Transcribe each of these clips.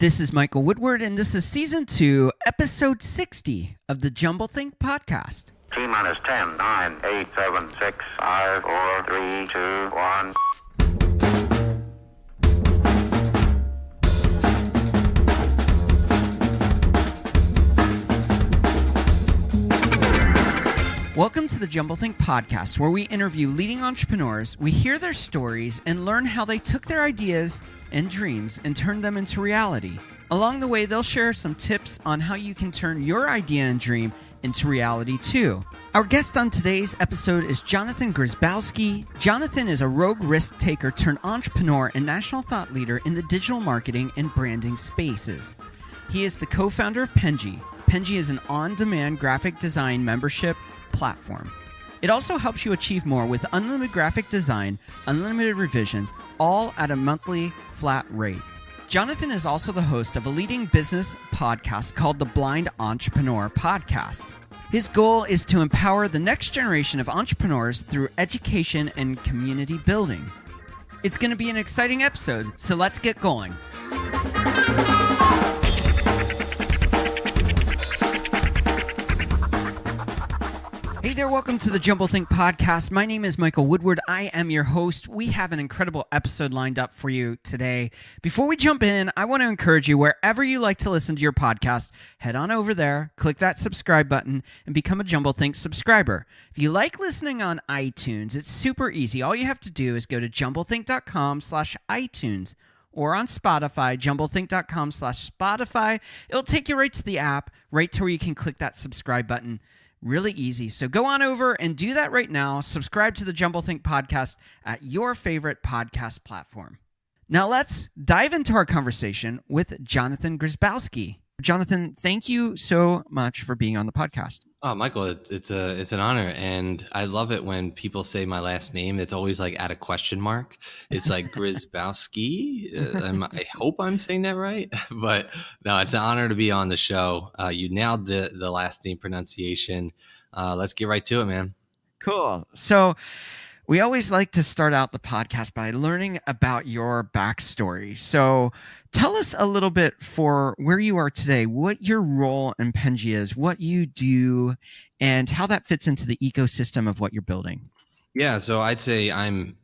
This is Michael Woodward, and this is Season 2, Episode 60 of the Jumblethink Podcast. T minus 10, 9, 8, 7, 6, 5, 4, 3, 2, 1. Welcome to the Jumblethink Podcast, where we interview leading entrepreneurs, we hear their stories, and learn how they took their ideas and dreams and turned them into reality. Along the way, they'll share some tips on how you can turn your idea and dream into reality too. Our guest on today's episode is Johnathan Grzybowski. Johnathan is a rogue risk taker turned entrepreneur and national thought leader in the digital marketing and branding spaces. He is the co-founder of Penji. Penji is an on-demand graphic design membership platform. It also helps you achieve more with unlimited graphic design, unlimited revisions, all at a monthly flat rate. Johnathan is also the host of a leading business podcast called the Blind Entrepreneur Podcast. His goal is to empower the next generation of entrepreneurs through education and community building. It's going to be an exciting episode, so let's get going. Hey there, welcome to the Jumblethink Podcast. My name is Michael Woodward. I am your host. We have an incredible episode lined up for you today. Before we jump in, I want to encourage you, wherever you like to listen to your podcast, head on over there, click that subscribe button, and become a Jumblethink subscriber. If you like listening on iTunes, it's super easy. All you have to do is go to jumblethink.com/iTunes or on Spotify, jumblethink.com/Spotify. It'll take you right to the app, right to where you can click that subscribe button. Really easy. So go on over and do that right now. Subscribe to the Jumblethink Podcast at your favorite podcast platform. Now let's dive into our conversation with Johnathan Grzybowski. Johnathan, thank you so much for being on the podcast. Oh, Michael, it's an honor, and I love it when people say my last name. It's always like at a question mark. It's like Grzybowski. I hope I'm saying that right, but no, it's an honor to be on the show. You nailed the last name pronunciation. Let's get right to it, man. Cool. So we always like to start out the podcast by learning about your backstory. So tell us a little bit for where you are today, what your role in Penji is, what you do, and how that fits into the ecosystem of what you're building. Yeah, so I'd say I'm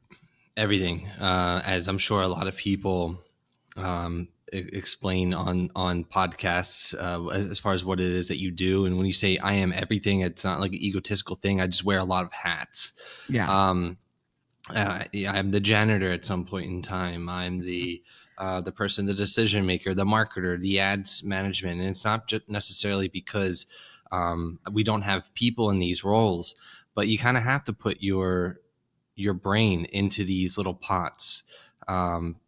everything, as I'm sure a lot of people explain on podcasts as far as what it is that you do. And when you say I am everything, it's not like an egotistical thing. I just wear a lot of hats. Yeah. I'm the janitor at some point in time. I'm the person, the decision maker, the marketer, the ads management. And it's not just necessarily because we don't have people in these roles, but you kind of have to put your brain into these little pots.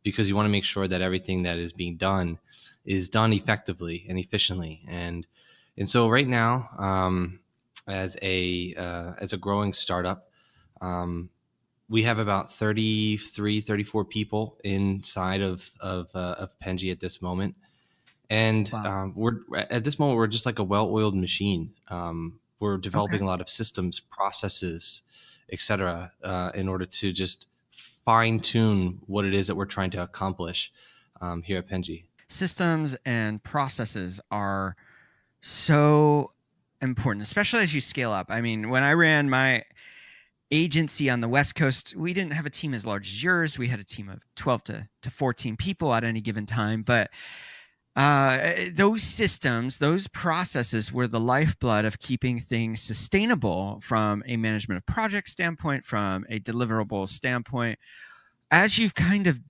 Because you want to make sure that everything that is being done is done effectively and efficiently. And so right now, as a growing startup, we have about 34 people inside of Penji at this moment. And Wow. we're just like a well-oiled machine. We're developing a lot of systems, processes, et cetera, in order to just fine-tune what it is that we're trying to accomplish here at Penji. Systems and processes are so important, especially as you scale up. I mean, when I ran my agency on the West Coast, we didn't have a team as large as yours. We had a team of 12 to 14 people at any given time. But those systems, those processes were the lifeblood of keeping things sustainable from a management of project standpoint, from a deliverable standpoint. As you've kind of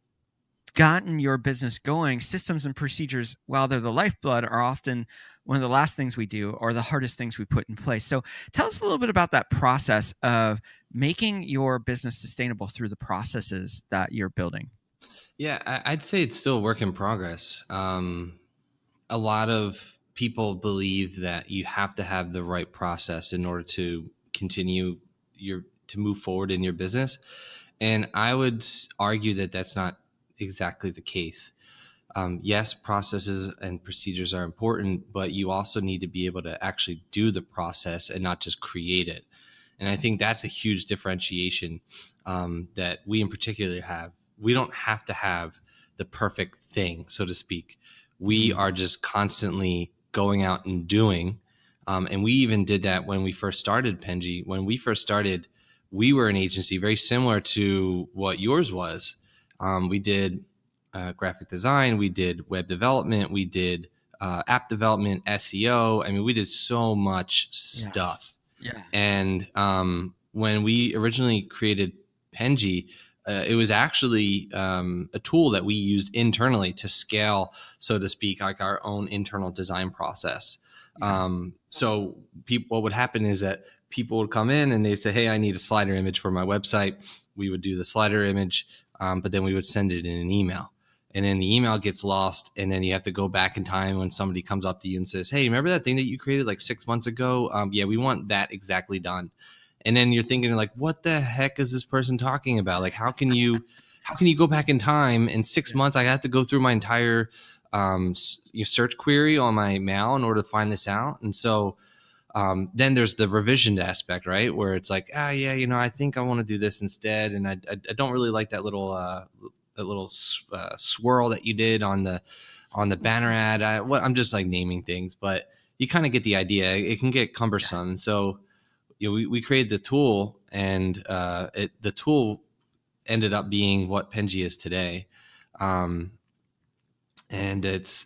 gotten your business going, systems and procedures, while they're the lifeblood, are often one of the last things we do or the hardest things we put in place. So tell us a little bit about that process of making your business sustainable through the processes that you're building. Yeah, I'd say it's still a work in progress. A lot of people believe that you have to have the right process in order to continue to move forward in your business. And I would argue that that's not exactly the case. Yes, processes and procedures are important, but you also need to be able to actually do the process and not just create it. And I think that's a huge differentiation that we in particular have. We don't have to have the perfect thing, so to speak. We are just constantly going out and doing. And we even did that when we first started Penji. When we first started, we were an agency very similar to what yours was. We did graphic design, we did web development, we did app development, SEO. I mean, we did so much stuff. Yeah. And when we originally created Penji, it was actually a tool that we used internally to scale, so to speak, like our own internal design process. So what would happen is that people would come in and they'd say, hey, I need a slider image for my website. We would do the slider image, but then we would send it in an email. And then the email gets lost, and then you have to go back in time when somebody comes up to you and says, hey, remember that thing that you created like 6 months ago? Yeah, we want that exactly done. And then you're thinking like, what the heck is this person talking about? Like, how can you go back in time in 6 months? I have to go through my entire search query on my mail in order to find this out. And so then there's the revision aspect, right? Where it's like, yeah, I think I want to do this instead. And I don't really like that little swirl that you did on the banner ad. I'm just like naming things, but you kind of get the idea. It can get cumbersome. So we created the tool, and the tool ended up being what Penji is today. And it's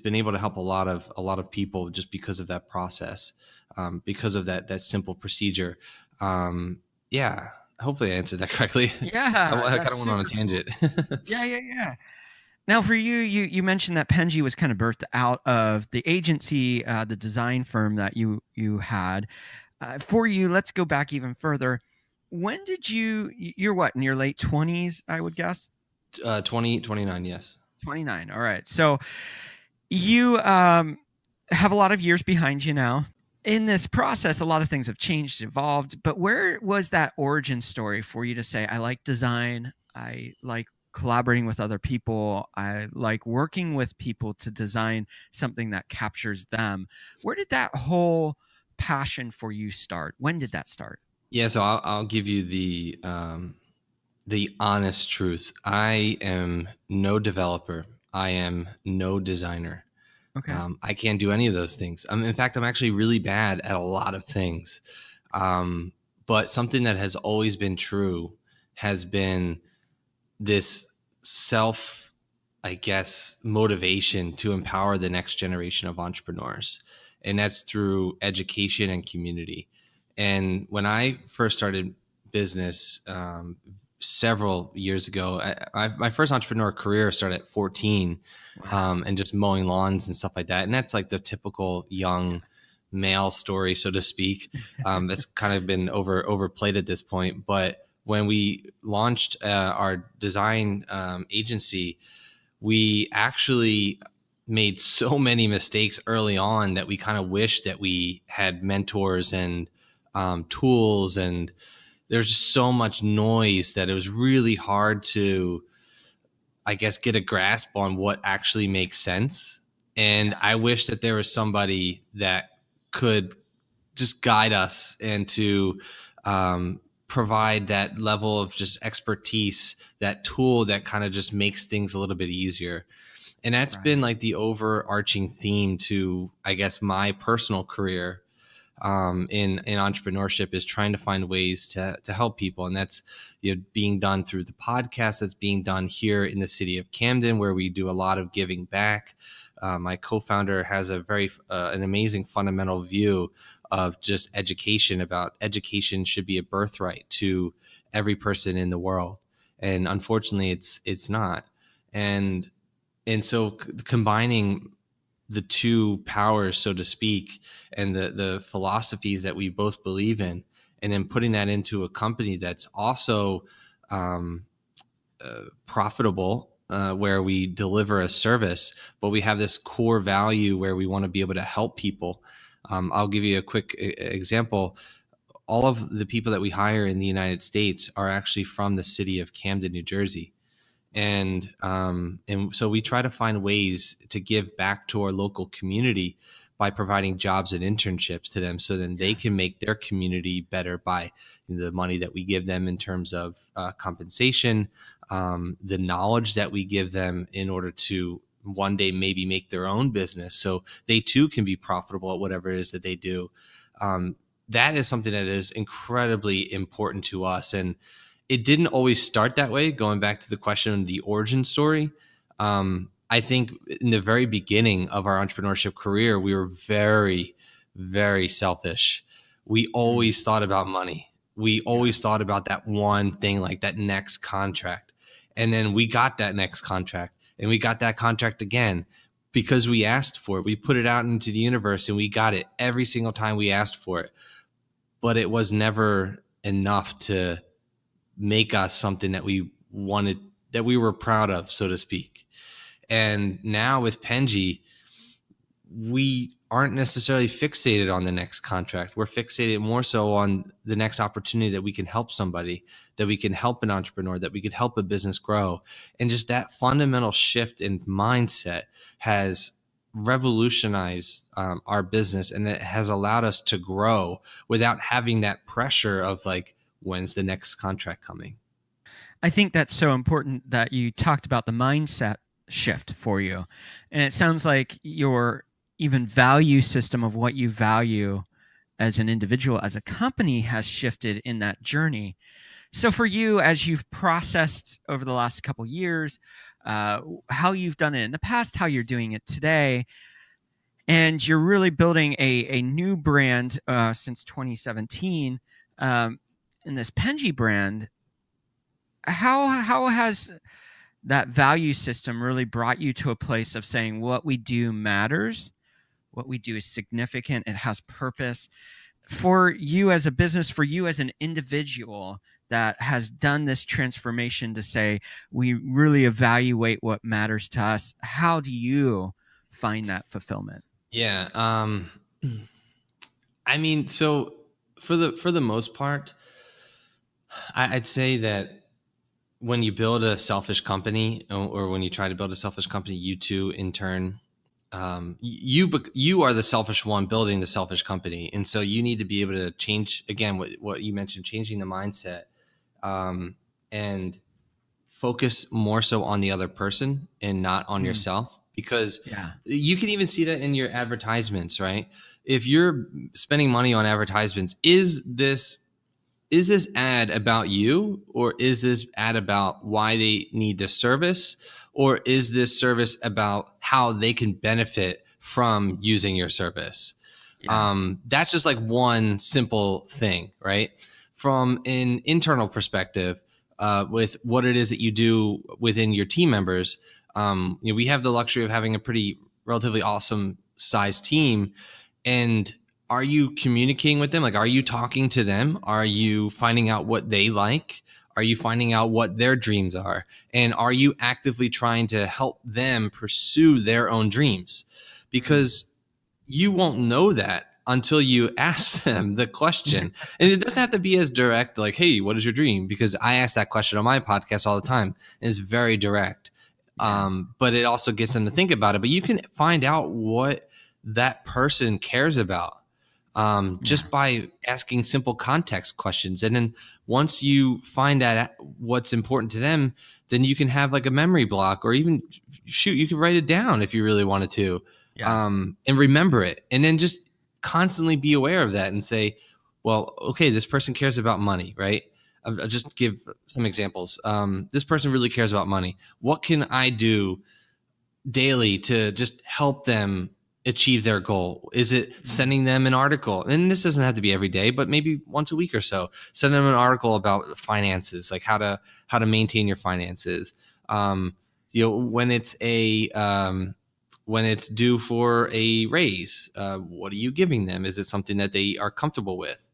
been able to help a lot of people just because of that process, because of that simple procedure. Yeah. Hopefully I answered that correctly. Yeah. I kind of went on a tangent. Yeah. Now, for you mentioned that Penji was kind of birthed out of the agency, the design firm that you had. For you, let's go back even further. When did you're what, in your late 20s, I would guess? 29, yes. 29. All right. So you have a lot of years behind you now. In this process, a lot of things have changed, evolved, but where was that origin story for you to say, I like design, I like collaborating with other people, I like working with people to design something that captures them? Where did that whole passion for you start? When did that start? Yeah, so I'll give you the honest truth. I am no developer. I am no designer. Okay. I can't do any of those things. In fact, I'm actually really bad at a lot of things. But something that has always been true has been this self, I guess, motivation to empower the next generation of entrepreneurs. And that's through education and community. And when I first started business several years ago, my first entrepreneur career started at 14. Wow. And just mowing lawns and stuff like that. And that's like the typical young male story, so to speak. That's kind of been overplayed at this point. But when we launched our design agency, we actually made so many mistakes early on that we kind of wished that we had mentors and tools. And there's just so much noise that it was really hard to, I guess, get a grasp on what actually makes sense. And I wish that there was somebody that could just guide us and to provide that level of just expertise, that tool that kind of just makes things a little bit easier. And that's been like the overarching theme to, I guess, my personal career in entrepreneurship, is trying to find ways to help people. And that's being done through the podcast, that's being done here in the city of Camden, where we do a lot of giving back. My co-founder has a very an amazing fundamental view of just education. About education should be a birthright to every person in the world, and unfortunately it's not. And so combining the two powers, so to speak, and the philosophies that we both believe in, and then putting that into a company that's also profitable, where we deliver a service, but we have this core value where we want to be able to help people. I'll give you a quick example. All of the people that we hire in the United States are actually from the city of Camden, New Jersey. And so we try to find ways to give back to our local community by providing jobs and internships to them, so then they can make their community better by the money that we give them in terms of compensation, the knowledge that we give them in order to one day maybe make their own business so they too can be profitable at whatever it is that they do. That is something that is incredibly important to us. And it didn't always start that way. Going back to the question of the origin story, I think in the very beginning of our entrepreneurship career, we were very, very selfish. We always thought about money. We always thought about that one thing, like that next contract. And then we got that next contract, and we got that contract again because we asked for it. We put it out into the universe and we got it every single time we asked for it. But it was never enough to make us something that we wanted, that we were proud of, so to speak. And now with Penji, we aren't necessarily fixated on the next contract. We're fixated more so on the next opportunity that we can help somebody, that we can help an entrepreneur, that we could help a business grow. And just that fundamental shift in mindset has revolutionized our business, and it has allowed us to grow without having that pressure of like, when's the next contract coming? I think that's so important that you talked about the mindset shift for you. And it sounds like your even value system of what you value as an individual, as a company, has shifted in that journey. So for you, as you've processed over the last couple of years, how you've done it in the past, how you're doing it today, and you're really building a new brand since 2017 in this Penji brand, how has that value system really brought you to a place of saying what we do matters, what we do is significant, it has purpose for you as a business, for you as an individual that has done this transformation to say we really evaluate what matters to us? How do you find that fulfillment? Yeah. I mean, so for the most part, I'd say that when you build a selfish company, or when you try to build a selfish company, you too, in turn, you are the selfish one building the selfish company. And so you need to be able to change, again, what you mentioned, changing the mindset, and focus more so on the other person and not on yourself. Because you can even see that in your advertisements, right? If you're spending money on advertisements, is this ad about you, or is this ad about why they need this service, or is this service about how they can benefit from using your service? That's just like one simple thing, right? From an internal perspective, with what it is that you do within your team members, we have the luxury of having a pretty relatively awesome sized team. And are you communicating with them? Like, are you talking to them? Are you finding out what they like? Are you finding out what their dreams are? And are you actively trying to help them pursue their own dreams? Because you won't know that until you ask them the question. And it doesn't have to be as direct, like, hey, what is your dream? Because I ask that question on my podcast all the time. And it's very direct. But it also gets them to think about it. But you can find out what that person cares about just by asking simple context questions. And then once you find out what's important to them, then you can have like a memory block, or even you can write it down if you really wanted to, and remember it. And then just constantly be aware of that and say, well, okay, this person cares about money, right? I'll just give some examples. This person really cares about money. What can I do daily to just help them achieve their goal? Is it sending them an article? And this doesn't have to be every day, but maybe once a week or so, send them an article about finances, like how to maintain your finances. When it's due for a raise, what are you giving them? Is it something that they are comfortable with?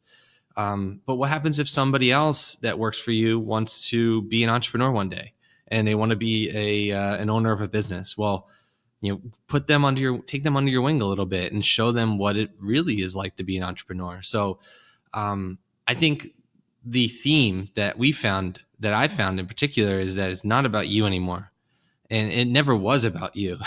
But what happens if somebody else that works for you wants to be an entrepreneur one day and they want to be an owner of a business? Well, take them under your wing a little bit and show them what it really is like to be an entrepreneur. So, I think the theme that I found in particular, is that it's not about you anymore. And it never was about you.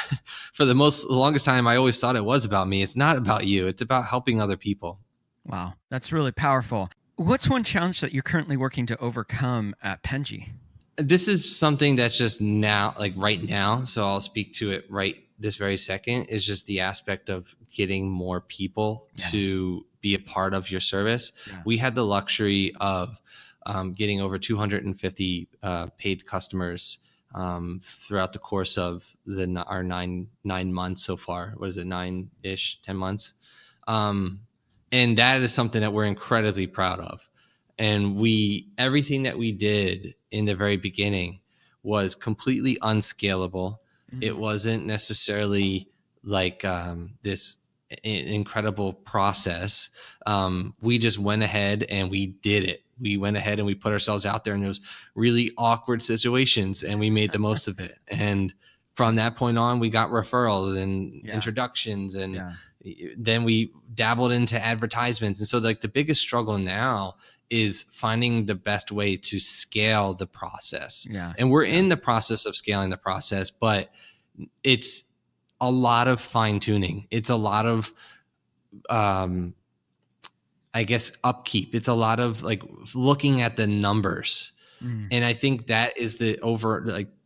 For the longest time, I always thought it was about me. It's not about you. It's about helping other people. Wow, that's really powerful. What's one challenge that you're currently working to overcome at Penji? This is something that's just now, like right now. So I'll speak to it right this very second. Is just the aspect of getting more people to be a part of your service. Yeah. We had the luxury of getting over 250 paid customers throughout the course of our nine months so far. What is it, 9-ish, 10 months? And that is something that we're incredibly proud of. And everything that we did in the very beginning was completely unscalable. Mm-hmm. It wasn't necessarily like this incredible process. We just went ahead and we did it. We went ahead and we put ourselves out there in those really awkward situations, and we made the most of it. And from that point on, we got referrals and introductions, and then we dabbled into advertisements. And so like the biggest struggle now is finding the best way to scale the process. Yeah. And we're in the process of scaling the process, but it's a lot of fine tuning. It's a lot of, I guess, upkeep. It's a lot of like looking at the numbers. And I think that is to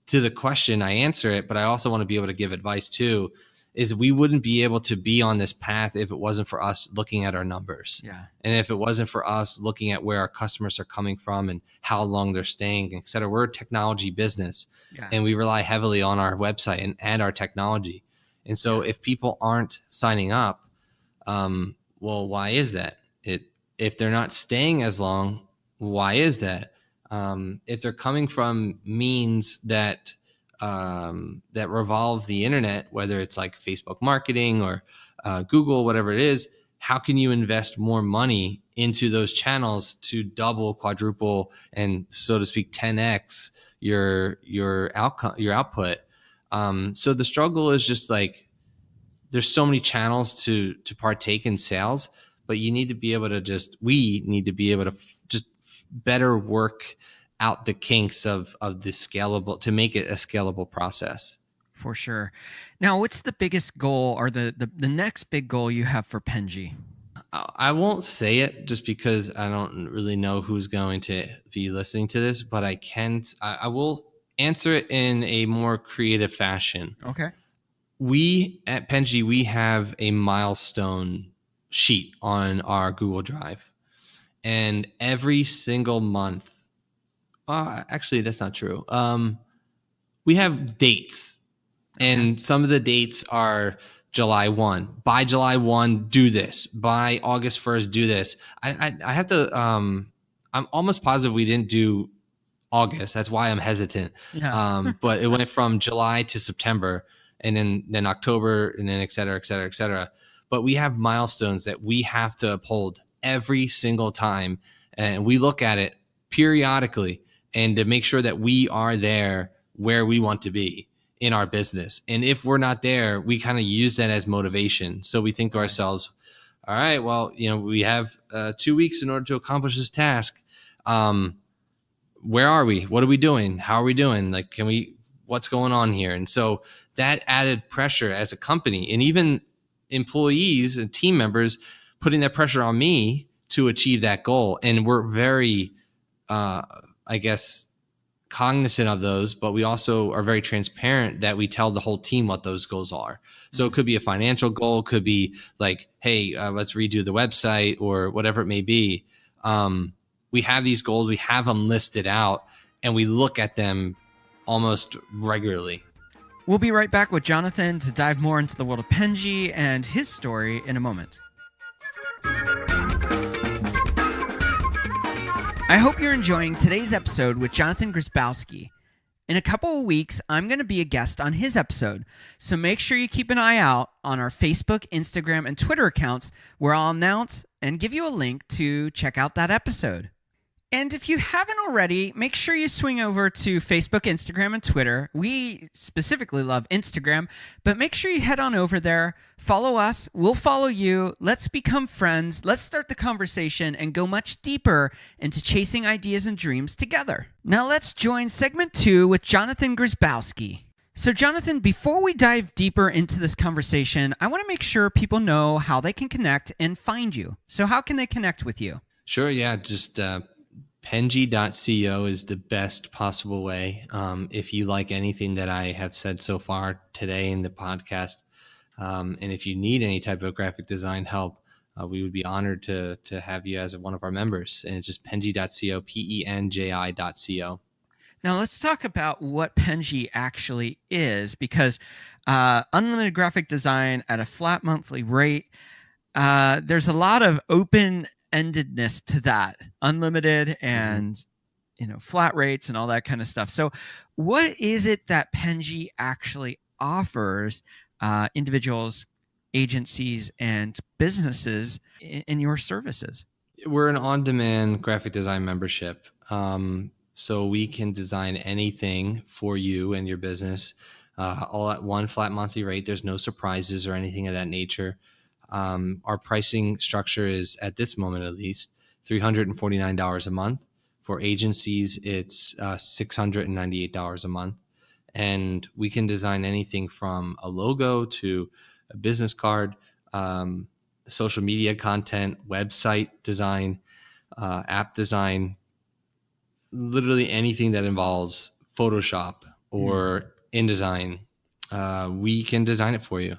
the question, I answer it, but I also want to be able to give advice too, is we wouldn't be able to be on this path if it wasn't for us looking at our numbers. Yeah. And if it wasn't for us looking at where our customers are coming from and how long they're staying, et cetera. We're a technology business, and we rely heavily on our website and our technology. And so if people aren't signing up, well, why is that? If they're not staying as long, why is that? If they're coming from means that revolve the internet, whether it's like Facebook marketing or Google, whatever it is, how can you invest more money into those channels to double, quadruple, and so to speak, 10x your output? So the struggle is just like there's so many channels to partake in sales, but you need to be able to we need to be able to just better work out the kinks of the scalable, to make it a scalable process. For sure. Now, what's the biggest goal or the next big goal you have for Penji? I won't say it just because I don't really know who's going to be listening to this, but I will answer it in a more creative fashion. Okay. We at Penji, we have a milestone sheet on our Google Drive, and every single month, actually, that's not true. We have dates, and some of the dates are July 1. By July 1, do this. By August 1st, do this. I have to, I'm almost positive we didn't do August. That's why I'm hesitant. Yeah. But it went from July to September, and then October, and then et cetera, et cetera, et cetera. But we have milestones that we have to uphold every single time, and we look at it periodically, and to make sure that we are there where we want to be in our business. And if we're not there, we kind of use that as motivation. So we think to ourselves, all right, well, we have 2 weeks in order to accomplish this task. Where are we? What are we doing? How are we doing? Like, what's going on here? And so that added pressure as a company, and even employees and team members putting that pressure on me to achieve that goal. And we're very, I guess, cognizant of those, but we also are very transparent that we tell the whole team what those goals are. So it could be a financial goal, could be like, hey, let's redo the website, or whatever it may be. We have these goals, we have them listed out, and we look at them almost regularly. We'll be right back with Johnathan to dive more into the world of Penji and his story in a moment. I hope you're enjoying today's episode with Johnathan Grzybowski. In a couple of weeks, I'm going to be a guest on his episode, so make sure you keep an eye out on our Facebook, Instagram, and Twitter accounts, where I'll announce and give you a link to check out that episode. And if you haven't already, make sure you swing over to Facebook, Instagram, and Twitter. We specifically love Instagram, but make sure you head on over there, follow us, we'll follow you, let's become friends, let's start the conversation and go much deeper into chasing ideas and dreams together. Now let's join segment 2 with Johnathan Grzybowski. So Johnathan, before we dive deeper into this conversation, I want to make sure people know how they can connect and find you. So how can they connect with you? Sure, yeah, just Penji.co is the best possible way. If you like anything that I have said so far today in the podcast, and if you need any type of graphic design help, we would be honored to have you as one of our members. And it's just penji.co, penji.co. Now let's talk about what Penji actually is, because unlimited graphic design at a flat monthly rate, there's a lot of open-endedness to that. Unlimited and flat rates and all that kind of stuff. So what is it that Penji actually offers individuals, agencies, and businesses in your services? We're an on-demand graphic design membership. So we can design anything for you and your business, all at one flat monthly rate. There's no surprises or anything of that nature. Our pricing structure is, at this moment at least, $349 a month. For agencies, it's $698 a month. And we can design anything from a logo to a business card, social media content, website design, app design, literally anything that involves Photoshop or InDesign. We can design it for you.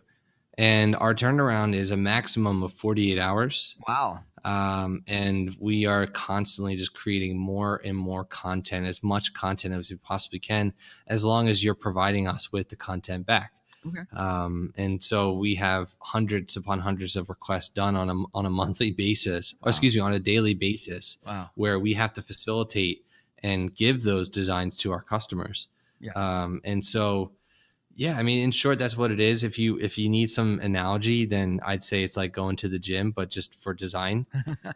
And our turnaround is a maximum of 48 hours. Wow. And we are constantly just creating more and more content, as much content as we possibly can, as long as you're providing us with the content back. Okay. And so we have hundreds upon hundreds of requests done on a monthly basis, Wow. on a daily basis. Wow. Where we have to facilitate and give those designs to our customers. Yeah. And so, yeah, I mean, in short, that's what it is. If you need some analogy, then I'd say it's like going to the gym, but just for design.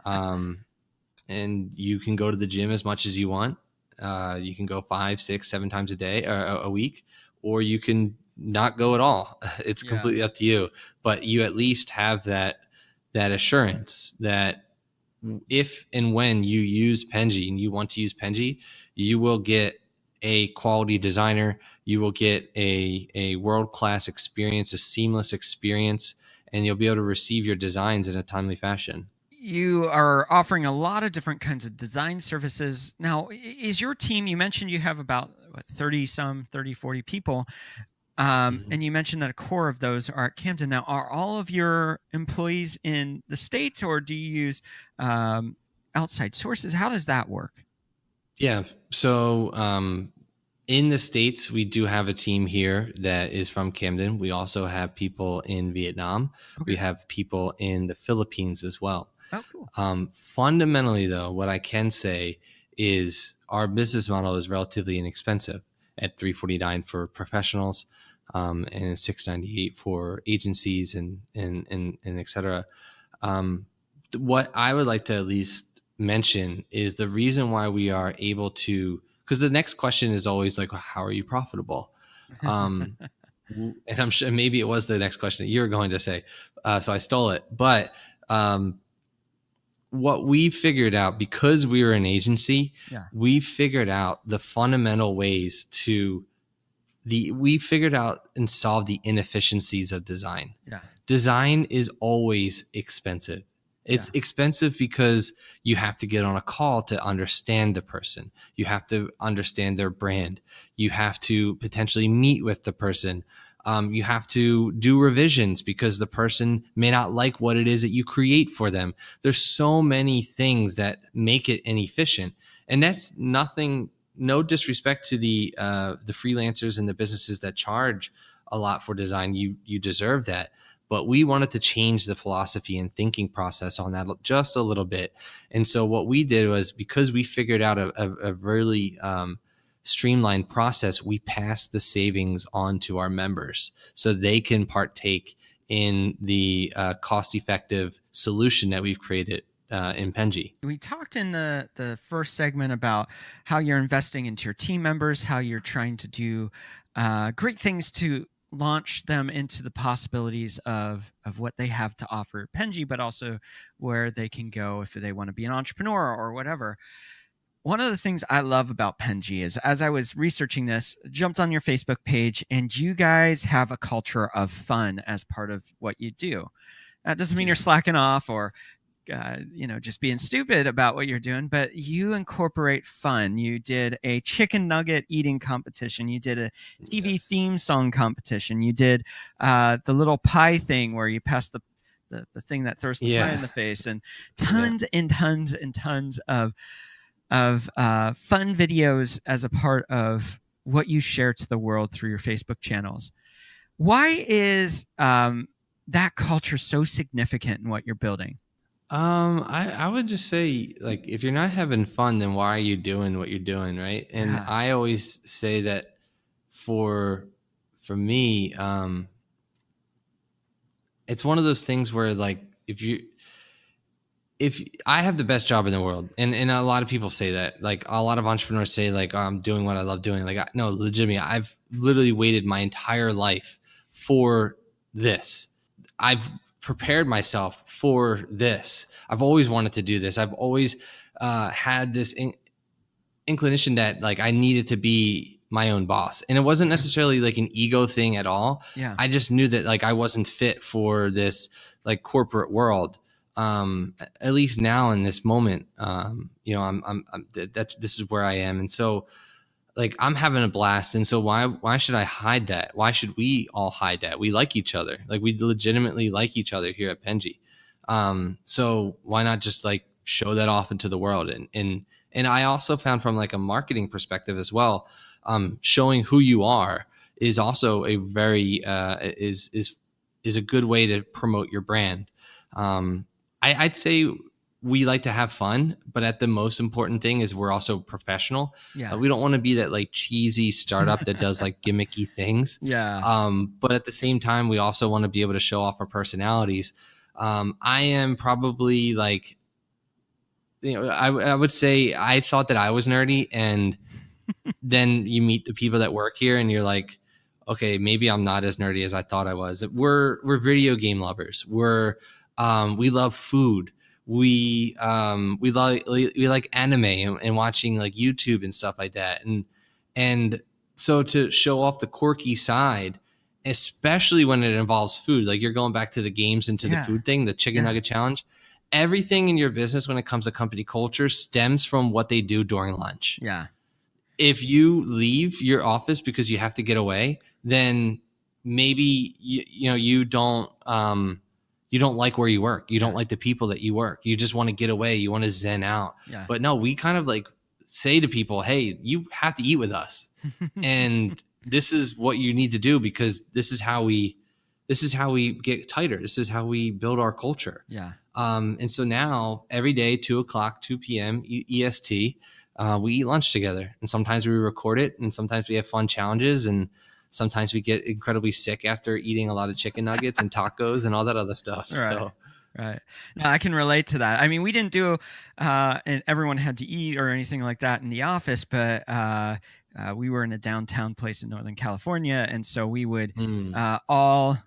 And you can go to the gym as much as you want. You can go 5, 6, 7 times a day or a week, or you can not go at all. It's completely up to you. But you at least have that assurance that if and when you use Penji and you want to use Penji, you will get a quality designer, you will get a world-class experience, a seamless experience, and you'll be able to receive your designs in a timely fashion. You are offering a lot of different kinds of design services. Now, is your team, you mentioned you have about 30, 40 people. And you mentioned that a core of those are at Camden. Now, are all of your employees in the States, or do you use outside sources? How does that work? Yeah. So in the States, we do have a team here that is from Camden. We also have people in Vietnam. Okay. We have people in the Philippines as well. Oh, cool. Fundamentally, though, what I can say is our business model is relatively inexpensive at $349 for professionals, and $698 for agencies and et cetera. What I would like to at least mention is the reason why we are able to, because the next question is always like, well, how are you profitable? And I'm sure maybe it was the next question that you were going to say. So I stole it. But what we figured out, because we were an agency, we figured out the fundamental ways we figured out and solved the inefficiencies of design. Yeah. Design is always expensive. It's expensive because you have to get on a call to understand the person. You have to understand their brand. You have to potentially meet with the person. You have to do revisions because the person may not like what it is that you create for them. There's so many things that make it inefficient. And that's no disrespect to the freelancers and the businesses that charge a lot for design. You deserve that. But we wanted to change the philosophy and thinking process on that just a little bit. And so what we did was, because we figured out a really streamlined process, we passed the savings on to our members so they can partake in the cost-effective solution that we've created in Penji. We talked in the first segment about how you're investing into your team members, how you're trying to do great things to launch them into the possibilities of what they have to offer at Penji, but also where they can go if they want to be an entrepreneur or whatever. One of the things I love about Penji is, as I was researching this, jumped on your Facebook page, and you guys have a culture of fun as part of what you do. That doesn't mean you're slacking off or just being stupid about what you're doing, but you incorporate fun. You did a chicken nugget eating competition. You did a TV theme song competition. You did the little pie thing where you pass the thing that throws the pie in the face, and tons and tons and tons of fun videos as a part of what you share to the world through your Facebook channels. Why is that culture so significant in what you're building? I would just say, like, if you're not having fun, then why are you doing what you're doing, right? And I always say that for me, it's one of those things where, like, if I have the best job in the world, and a lot of people say that, like, a lot of entrepreneurs say, like, oh, I'm doing what I love doing. Like, no, legitimately, I've literally waited my entire life for this. I've prepared myself for this. I've always wanted to do this. I've always had this inclination that, like, I needed to be my own boss. And it wasn't necessarily like an ego thing at all. Yeah. I just knew that, like, I wasn't fit for this, like, corporate world. At least now in this moment, this is where I am. And so, like, I'm having a blast. And so why should I hide that? Why should we all hide that? We like each other. Like, we legitimately like each other here at Penji. So why not just, like, show that off into the world? And I also found, from, like, a marketing perspective as well, showing who you are is also a very, is a good way to promote your brand. I'd say we like to have fun, but at the most important thing is we're also professional. Yeah. We don't want to be that, like, cheesy startup that does, like, gimmicky things. Yeah. But at the same time, we also want to be able to show off our personalities. I am probably, like, I would say I thought that I was nerdy, and then you meet the people that work here and you're like, okay, maybe I'm not as nerdy as I thought I was. We're video game lovers. We love food. We like anime and watching, like, YouTube and stuff like that. And so to show off the quirky side, especially when it involves food, like, you're going back to the games and to the food thing, the chicken nugget challenge. Everything in your business when it comes to company culture stems from what they do during lunch. Yeah. If you leave your office because you have to get away, then maybe you don't like where you work. You don't like the people that you work. You just want to get away. You want to zen out. Yeah. But no, we kind of, like, say to people, hey, you have to eat with us. And this is what you need to do, because this is how we get tighter. This is how we build our culture. Yeah. And so now every day, 2 p.m. EST, we eat lunch together, and sometimes we record it, and sometimes we have fun challenges, and sometimes we get incredibly sick after eating a lot of chicken nuggets and tacos and all that other stuff. Right. So. Right. No, I can relate to that. I mean, we didn't do, and everyone had to eat or anything like that in the office, but we were in a downtown place in Northern California. And so we would all,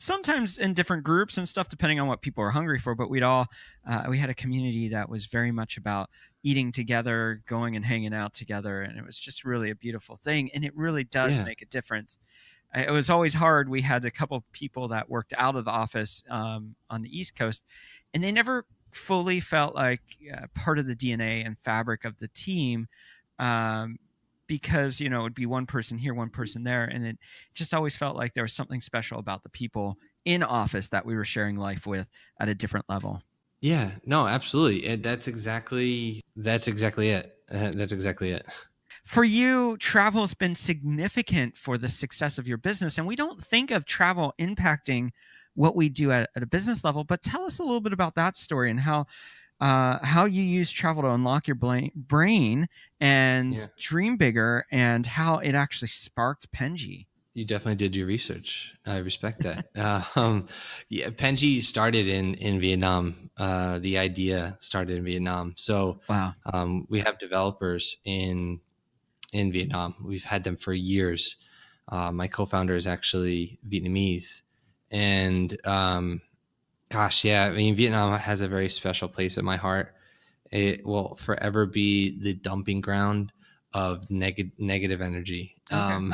sometimes in different groups and stuff, depending on what people were hungry for, but we had a community that was very much about eating together, going and hanging out together. And it was just really a beautiful thing. And it really does make a difference. It was always hard. We had a couple people that worked out of the office on the East Coast, and they never fully felt like part of the DNA and fabric of the team, because, it would be one person here, one person there, and it just always felt like there was something special about the people in office that we were sharing life with at a different level. Yeah, no, absolutely. That's exactly it. That's exactly it. For you, travel has been significant for the success of your business, and we don't think of travel impacting what we do at a business level. But tell us a little bit about that story and how you use travel to unlock your brain and dream bigger, and how it actually sparked Penji. You definitely did your research. I respect that. Penji started in Vietnam. The idea started in Vietnam. So wow. We have developers in Vietnam. We've had them for years. My co-founder is actually Vietnamese, and Vietnam has a very special place in my heart. It will forever be the dumping ground of negative energy. Okay.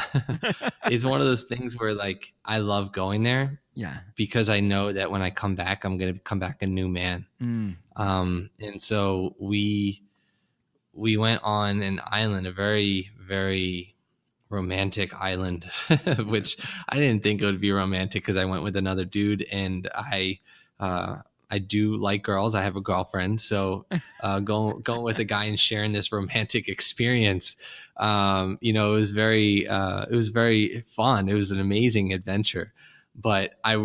It's one of those things where, like, I love going there, Yeah. because I know that when I come back, I'm going to come back a new man. Mm. And so we went on an island, a very, very romantic island, which I didn't think it would be romantic because I went with another dude, and I do like girls. I have a girlfriend, so going with a guy and sharing this romantic experience, it was very fun. It was an amazing adventure. But I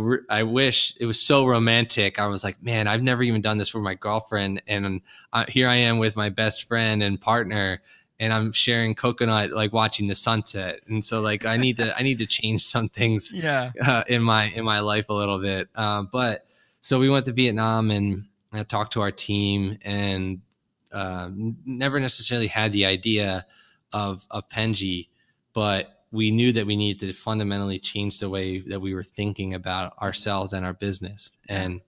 wish it was so romantic. I was like, man, I've never even done this for my girlfriend, and here I am with my best friend and partner, and I'm sharing coconut, like watching the sunset. And so like I need to change some things Yeah. in my life a little bit. But so we went to Vietnam, and I talked to our team, and never necessarily had the idea of Penji, but we knew that we needed to fundamentally change the way that we were thinking about ourselves and our business. And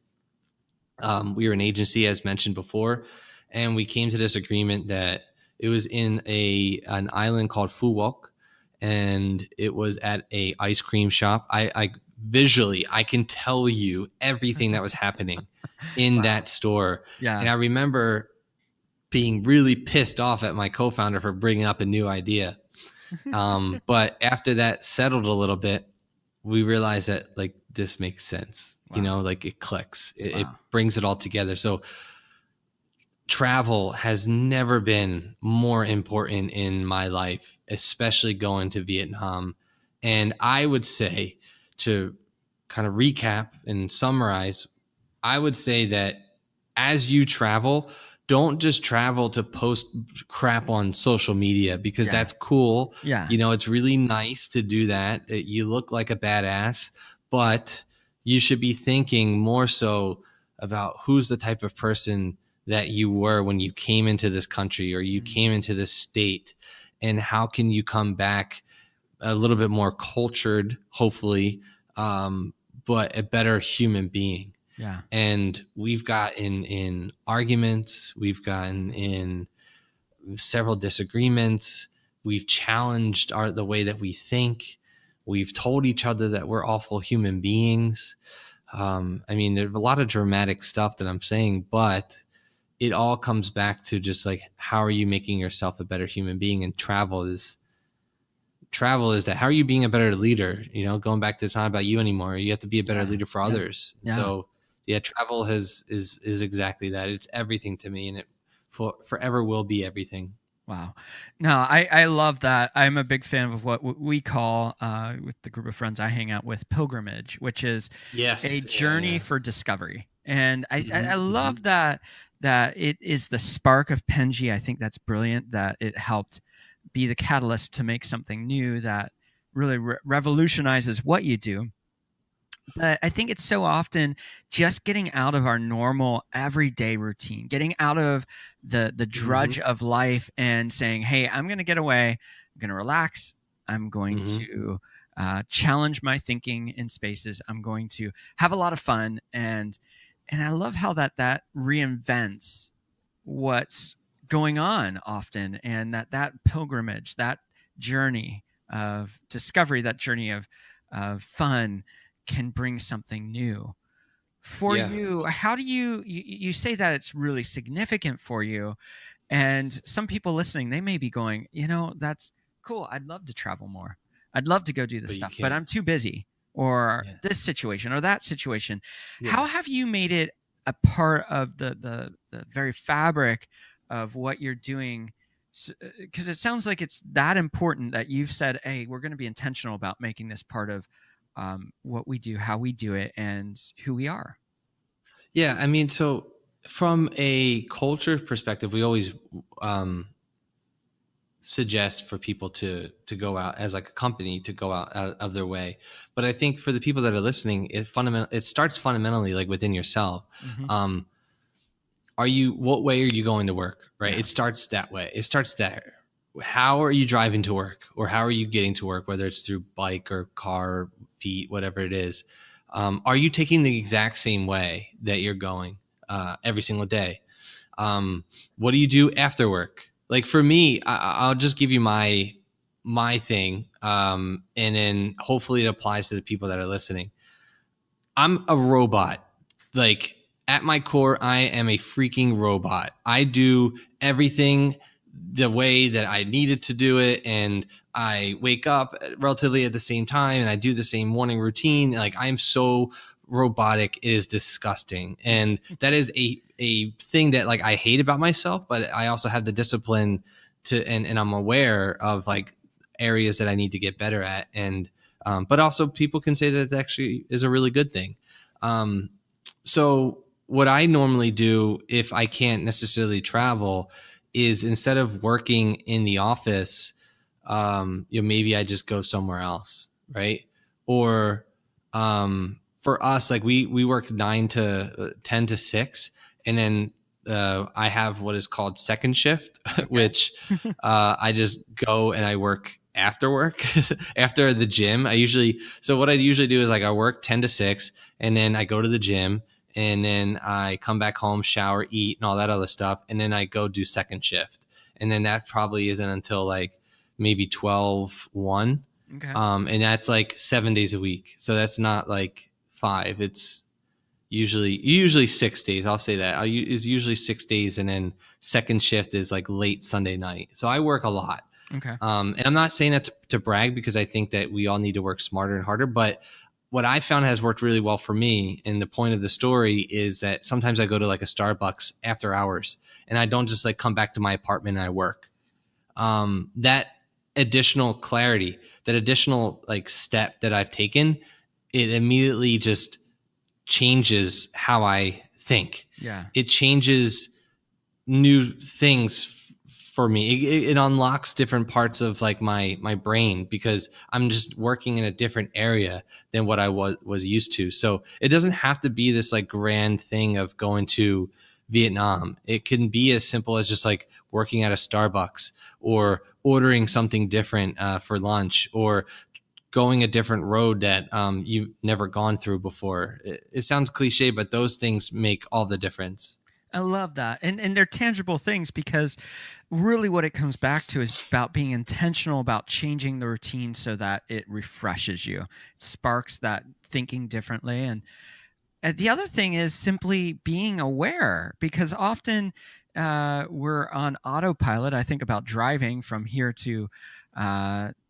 we were an agency, as mentioned before, and we came to this agreement that it was in an island called Phu Quoc, and it was at a ice cream shop. I visually, I can tell you everything that was happening in that store. Yeah. And I remember being really pissed off at my co-founder for bringing up a new idea. But after that settled a little bit, we realized that like this makes sense. Wow. Like it clicks. It brings it all together. So travel has never been more important in my life, especially going to Vietnam. And I would say, to kind of recap and summarize, I would say that as you travel, don't just travel to post crap on social media, because that's cool. Yeah. It's really nice to do that. You look like a badass, but you should be thinking more so about who's the type of person that you were when you came into this country or you came into this state, and how can you come back a little bit more cultured, hopefully, but a better human being. Yeah. And we've gotten in arguments, we've gotten in several disagreements, we've challenged the way that we think, we've told each other that we're awful human beings. There's a lot of dramatic stuff that I'm saying, but it all comes back to just like, how are you making yourself a better human being? And travel is that. How are you being a better leader? Going back to, it's not about you anymore. You have to be a better leader for others. Yeah. So travel is exactly that. It's everything to me, and it forever will be everything. Wow. No, I love that. I'm a big fan of what we call, with the group of friends I hang out with, pilgrimage, which is a journey for discovery. And I love that it is the spark of Penji. I think that's brilliant that it helped be the catalyst to make something new that really revolutionizes what you do. But I think it's so often just getting out of our normal everyday routine, getting out of the drudge of life and saying, hey, I'm going to get away. I'm going to relax. I'm going to challenge my thinking in spaces. I'm going to have a lot of fun. And I love how that reinvents what's going on often, and that pilgrimage, that journey of discovery, that journey of fun can bring something new for you. How do you say that it's really significant for you? And some people listening, they may be going, that's cool. I'd love to travel more. I'd love to go do this stuff, but I'm too busy, or this situation or that situation. How have you made it a part of the very fabric of what you're doing? Because it sounds like it's that important that you've said, hey, we're going to be intentional about making this part of what we do, how we do it, and who we are. Yeah. So from a culture perspective, we always suggest for people to go out as like a company, to go out of their way. But I think for the people that are listening, it starts fundamentally like within yourself. What way are you going to work? Right. It starts that way. It starts there. How are you driving to work, or how are you getting to work, whether it's through bike or car, feet, whatever it is? Are you taking the exact same way that you're going every single day? What do you do after work? Like for me, I'll just give you my thing, and then hopefully it applies to the people that are listening. I'm a robot. Like at my core, I am a freaking robot. I do everything the way that I needed to do it. And I wake up relatively at the same time and I do the same morning routine. Like I'm so robotic. It is disgusting. And that is a thing that like I hate about myself, but I also have the discipline to, and I'm aware of like areas that I need to get better at. And, but also people can say that it actually is a really good thing. So what I normally do if I can't necessarily travel is instead of working in the office, maybe I just go somewhere else. Right. Or, for us, like we work 10 to 6, and then I have what is called second shift, Okay. which I just go and I work after work, after the gym. So what I usually do is like I work 10 to 6, and then I go to the gym, and then I come back home, shower, eat, and all that other stuff, and then I go do second shift, and then that probably isn't until like maybe 12-1. Okay. And that's like 7 days a week. So that's not like 5. It's usually 6 days. I'll say that is usually 6 days. And then second shift is like late Sunday night. So I work a lot. Okay. And I'm not saying that to brag, because I think that we all need to work smarter and harder. But what I found has worked really well for me, and the point of the story is that sometimes I go to like a Starbucks after hours, and I don't just like come back to my apartment and I work. That additional clarity, that additional like step that I've taken, it immediately just changes how I think. Yeah. It changes new things for me. It unlocks different parts of like my brain, because I'm just working in a different area than what I was used to. So it doesn't have to be this like grand thing of going to Vietnam. It can be as simple as just like working at a Starbucks, or ordering something different for lunch, or going a different road that you've never gone through before. It sounds cliche, but those things make all the difference. I love that. And they're tangible things, because really what it comes back to is about being intentional about changing the routine so that it refreshes you, sparks that thinking differently. And the other thing is simply being aware, because often we're on autopilot. I think about driving from here to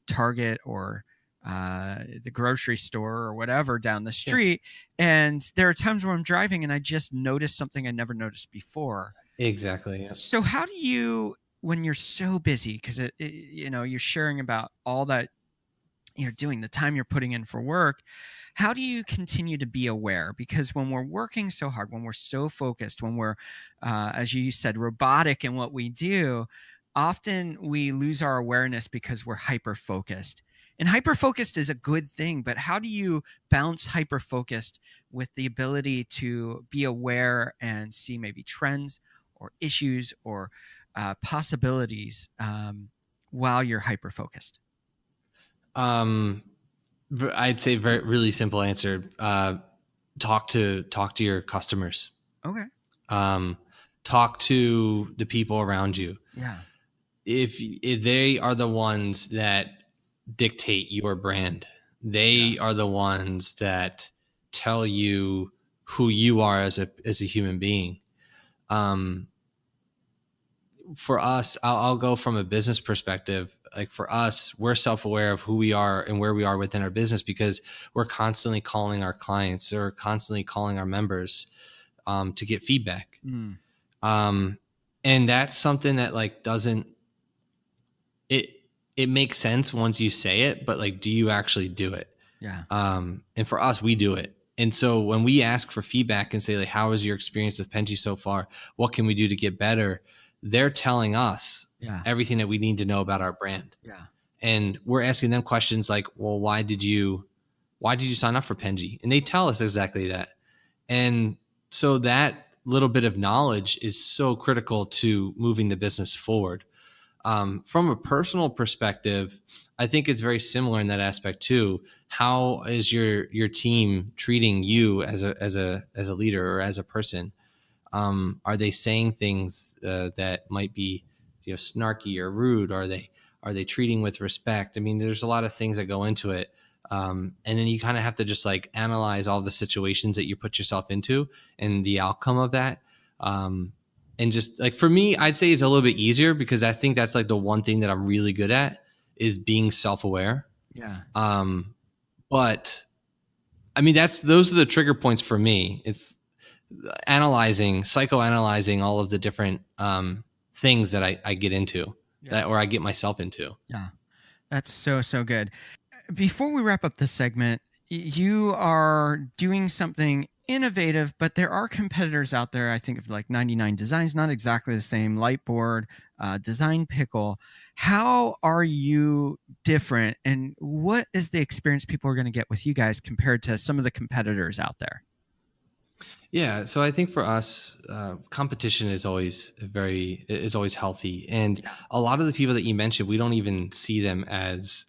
Target or the grocery store or whatever down the street. Yeah. And there are times where I'm driving and I just notice something I never noticed before. Exactly. Yeah. So how do you, when you're so busy, because you're sharing about all that you're doing, the time you're putting in for work, how do you continue to be aware? Because when we're working so hard, when we're so focused, when we're, as you said, robotic in what we do, often we lose our awareness because we're hyper-focused. And hyper-focused is a good thing, but how do you balance hyper-focused with the ability to be aware and see maybe trends or issues or possibilities while you're hyper-focused? I'd say really simple answer. Talk to your customers. Okay. Talk to the people around you. Yeah. If they are the ones that dictate your brand, they are the ones that tell you who you are as a human being. For us, I'll go from a business perspective. Like for us, we're self-aware of who we are and where we are within our business, because we're constantly calling our clients or constantly calling our members to get feedback. And that's something that like it makes sense once you say it, but like, do you actually do it? Yeah. And for us, we do it. And so when we ask for feedback and say like, how was your experience with Penji so far? What can we do to get better? They're telling us everything that we need to know about our brand. Yeah. And we're asking them questions like, well, why did you sign up for Penji? And they tell us exactly that. And so that little bit of knowledge is so critical to moving the business forward. From a personal perspective, I think it's very similar in that aspect too. How is your team treating you as a leader or as a person? Are they saying things that might be snarky or rude? Are they treating with respect? I mean, there's a lot of things that go into it. And then you kind of have to just like analyze all the situations that you put yourself into and the outcome of that. And just like, for me, I'd say it's a little bit easier because I think that's like the one thing that I'm really good at is being self-aware. Yeah. But I mean, those are the trigger points for me. It's psychoanalyzing all of the different things that I get into or I get myself into. Yeah. That's so good. Before we wrap up this segment, you are doing something innovative, but there are competitors out there. I think of like 99 Designs, not exactly the same, Lightboard, Design Pickle. How are you different, and what is the experience people are going to get with you guys compared to some of the competitors out there? Yeah, so I think for us, competition is always healthy, and a lot of the people that you mentioned, we don't even see them as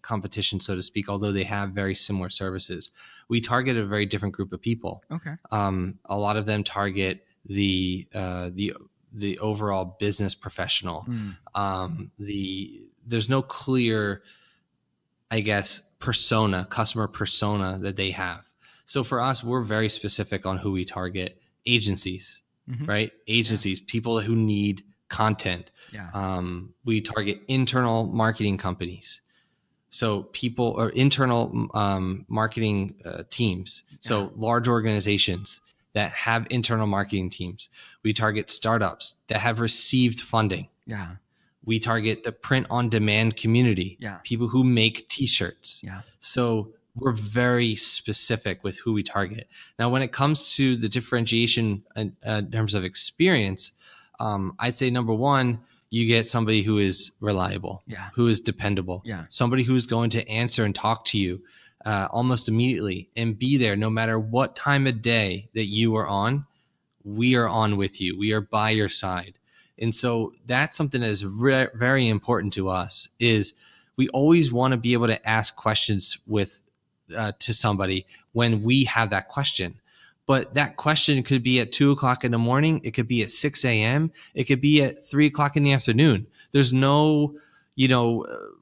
competition, so to speak. Although they have very similar services, we target a very different group of people. Okay. A lot of them target the overall business professional. There's no clear, I guess, customer persona that they have. So for us, we're very specific on who we target. Agencies, right? Agencies, people who need content. Yeah. We target internal marketing companies. So people or internal marketing teams. So large organizations that have internal marketing teams. We target startups that have received funding. Yeah. We target the print on demand community. Yeah. People who make t-shirts. Yeah. So we're very specific with who we target. Now, when it comes to the differentiation in terms of experience, I'd say number one, you get somebody who is reliable, who is dependable, somebody who's going to answer and talk to you almost immediately and be there no matter what time of day that you are on. We are on with you. We are by your side. And so that's something that is very important to us, is we always want to be able to ask questions to somebody when we have that question. But that question could be at 2:00 in the morning. It could be at 6 a.m. It could be at 3:00 in the afternoon. There's no,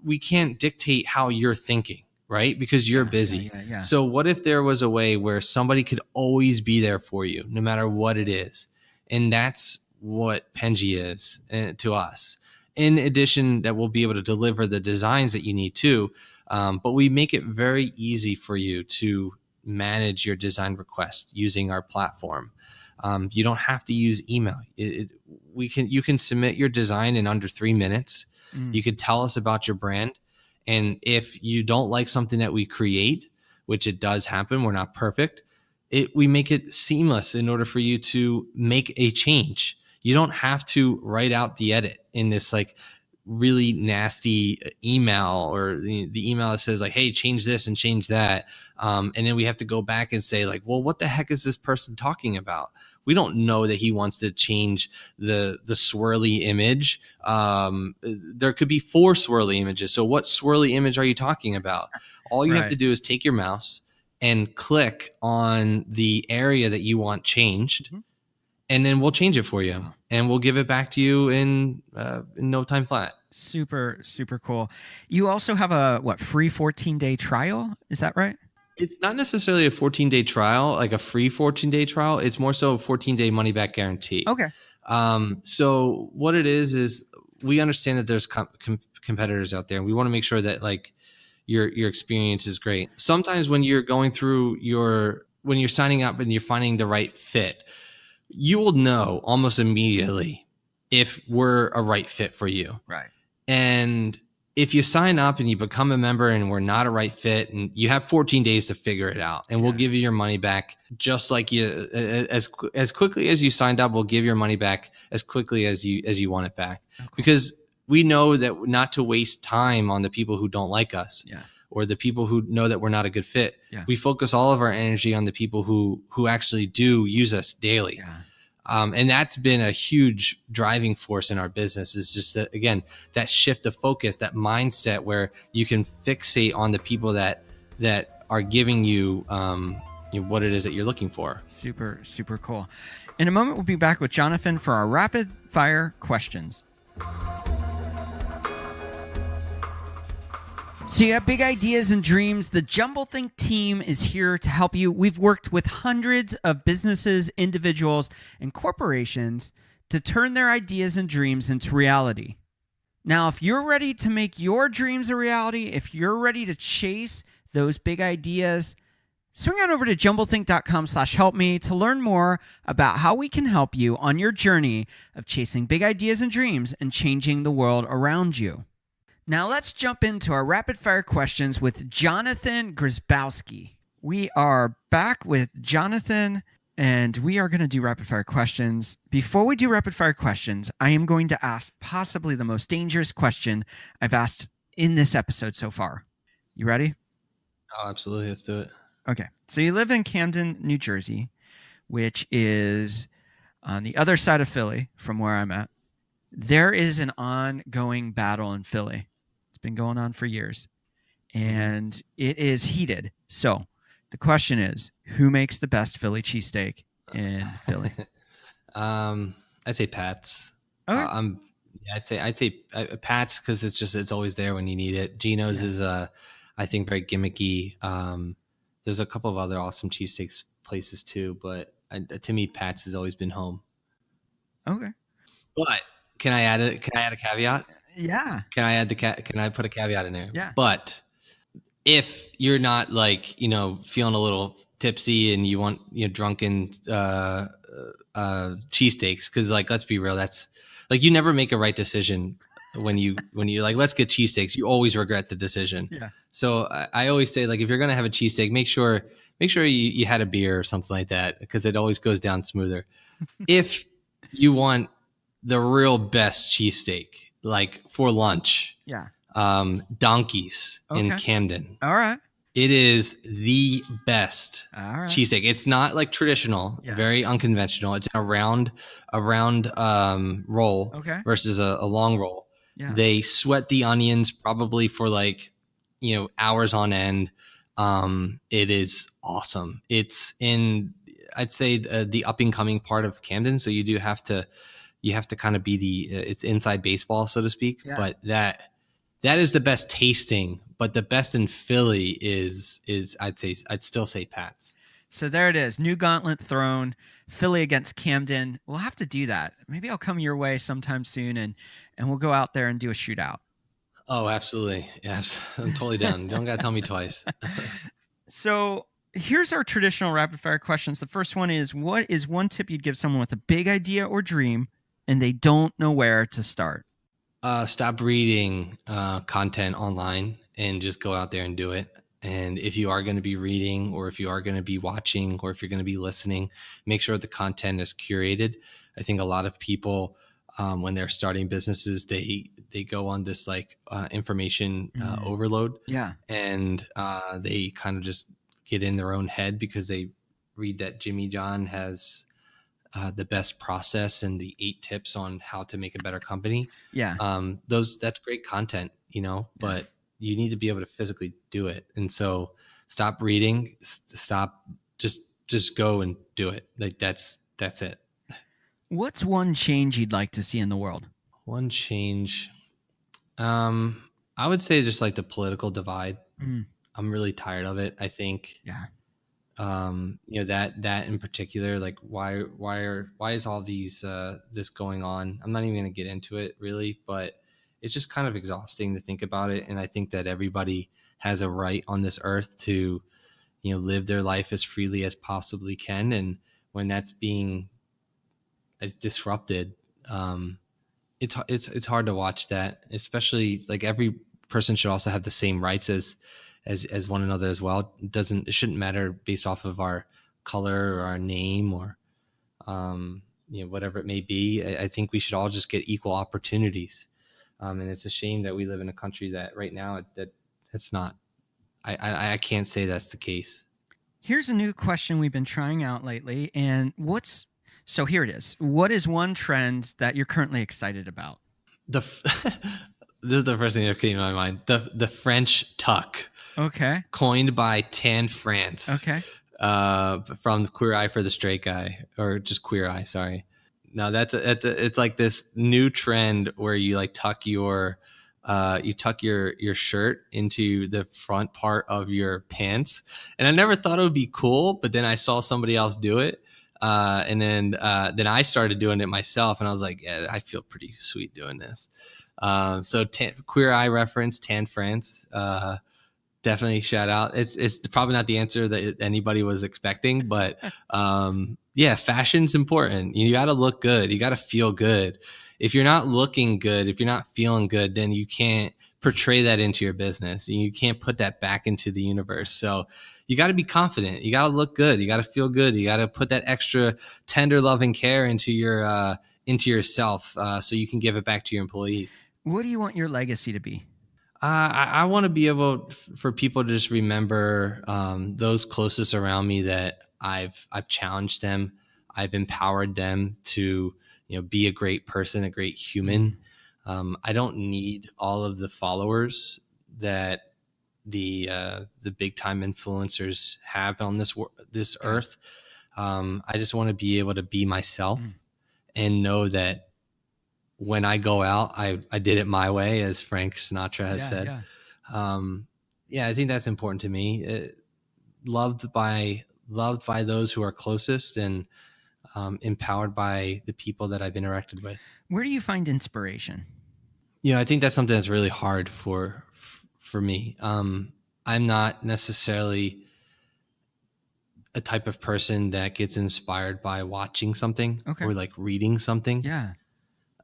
we can't dictate how you're thinking, right? Because you're busy. So what if there was a way where somebody could always be there for you, no matter what it is? And that's what Penji is to us. In addition, that we'll be able to deliver the designs that you need too. But we make it very easy for you to manage your design request using our platform. You don't have to use email. You can submit your design in under 3 minutes. You could tell us about your brand. And if you don't like something that we create, which it does happen, we're not perfect, we make it seamless in order for you to make a change. You don't have to write out the edit in this like really nasty email, or the email that says like, hey, change this and change that. And then we have to go back and say like, well, what the heck is this person talking about? We don't know that he wants to change the swirly image. There could be 4 swirly images. So what swirly image are you talking about? All you have to do is take your mouse and click on the area that you want changed. And then we'll change it for you, and we'll give it back to you in no time flat. Super, super cool. You also have a free 14-day trial? Is that right? It's not necessarily a 14-day trial, like a free 14-day trial. It's more so a 14-day money back guarantee. Okay. So what it is we understand that there's competitors out there, and we want to make sure that like your experience is great. Sometimes when you're going through when you're signing up and you're finding the right fit, you will know almost immediately if we're a right fit for you. Right. And if you sign up and you become a member and we're not a right fit, and you have 14 days to figure it out, and we'll give you your money back just like you, as quickly as you signed up, we'll give your money back as quickly as you want it back. Okay. Because we know that not to waste time on the people who don't like us. Or the people who know that we're not a good fit. We focus all of our energy on the people who actually do use us daily. And that's been a huge driving force in our business, is just that, again, that shift of focus, that mindset where you can fixate on the people that are giving you, what it is that you're looking for. Super, super cool. In a moment, we'll be back with Johnathan for our rapid fire questions. So you have big ideas and dreams. The Jumblethink team is here to help you. We've worked with hundreds of businesses, individuals, and corporations to turn their ideas and dreams into reality. Now, if you're ready to make your dreams a reality, if you're ready to chase those big ideas, swing on over to jumblethink.com/help me to learn more about how we can help you on your journey of chasing big ideas and dreams and changing the world around you. Now let's jump into our rapid fire questions with Johnathan Grzybowski. We are back with Johnathan, and we are going to do rapid fire questions. Before we do rapid fire questions, I am going to ask possibly the most dangerous question I've asked in this episode so far. You ready? Oh, absolutely. Let's do it. Okay. So you live in Camden, New Jersey, which is on the other side of Philly from where I'm at. There is an ongoing battle in Philly. Been going on for years, and it is heated. So the question is, who makes the best Philly cheesesteak in Philly? I'd say Pat's. Okay. I'd say Pat's because it's always there when you need it. Geno's is I think very gimmicky. There's a couple of other awesome cheesesteaks places too, but to me, Pat's has always been home. Okay. But can I add a caveat? Yeah. Can I put a caveat in there? Yeah. But if you're not like, feeling a little tipsy and you want, drunken cheesesteaks, because like, let's be real, that's like, you never make a right decision when you're like, let's get cheesesteaks. You always regret the decision. Yeah. So I always say, like, if you're going to have a cheesesteak, make sure you had a beer or something like that, because it always goes down smoother. If you want the real best cheesesteak, like for lunch, Donkey's in Camden. All right. It is the best cheesesteak. It's not like traditional, very unconventional. It's a round roll versus a long roll. Yeah. They sweat the onions probably for like, hours on end. It is awesome. It's in, I'd say, the up and coming part of Camden. So you have to kind of be it's inside baseball, so to speak. Yeah. But that is the best tasting, but the best in Philly is I'd still say Pat's. So there it is. New gauntlet thrown. Philly against Camden. We'll have to do that. Maybe I'll come your way sometime soon and we'll go out there and do a shootout. Oh, absolutely. Yes. I'm totally down. Don't got to tell me twice. So here's our traditional rapid fire questions. The first one is, what is one tip you'd give someone with a big idea or dream and they don't know where to start? Stop reading content online and just go out there and do it. And if you are going to be reading, or if you are going to be watching, or if you're going to be listening, make sure the content is curated. I think a lot of people, when they're starting businesses, they go on this like information overload. Yeah. And they kind of just get in their own head because they read that Jimmy John has the best process and the 8 tips on how to make a better company. Yeah. That's great content, but you need to be able to physically do it. And so stop reading, just go and do it. Like that's it. What's one change you'd like to see in the world? One change. I would say just like the political divide. I'm really tired of it. I think, that in particular, like why is all this going on? I'm not even going to get into it really, but it's just kind of exhausting to think about it. And I think that everybody has a right on this earth to, live their life as freely as possibly can. And when that's being disrupted, it's hard to watch that, especially like every person should also have the same rights as one another as well. It shouldn't matter based off of our color or our name or, whatever it may be. I think we should all just get equal opportunities. And it's a shame that we live in a country that right now that's not, I can't say that's the case. Here's a new question we've been trying out lately. And so here it is. What is one trend that you're currently excited about? This is the first thing that came to my mind. The French tuck. Okay. Coined by Tan France. Okay. From Queer Eye for the Straight Guy, or just Queer Eye, sorry. Now it's like this new trend where you like tuck your you tuck your shirt into the front part of your pants. And I never thought it would be cool, but then I saw somebody else do it. And then I started doing it myself, and I was like, yeah, I feel pretty sweet doing this. So Queer Eye reference, Tan France, definitely shout out. It's probably not the answer that anybody was expecting, but yeah, fashion's important. You got to look good. You got to feel good. If you're not looking good, if you're not feeling good, then you can't portray that into your business. You can't put that back into the universe. So you got to be confident. You got to look good. You got to feel good. You got to put that extra tender love and care into yourself, so you can give it back to your employees. What do you want your legacy to be? I want to be able for people to just remember those closest around me, that I've challenged them, I've empowered them to be a great person, a great human. I don't need all of the followers that the big time influencers have on this earth. I just want to be able to be myself and know that when I go out, I did it my way, as Frank Sinatra has said. Yeah, I think that's important to me. Loved by those who are closest, and empowered by the people that I've interacted with. Where do you find inspiration? I think that's something that's really hard for me. I'm not necessarily a type of person that gets inspired by watching something or like reading something. Yeah.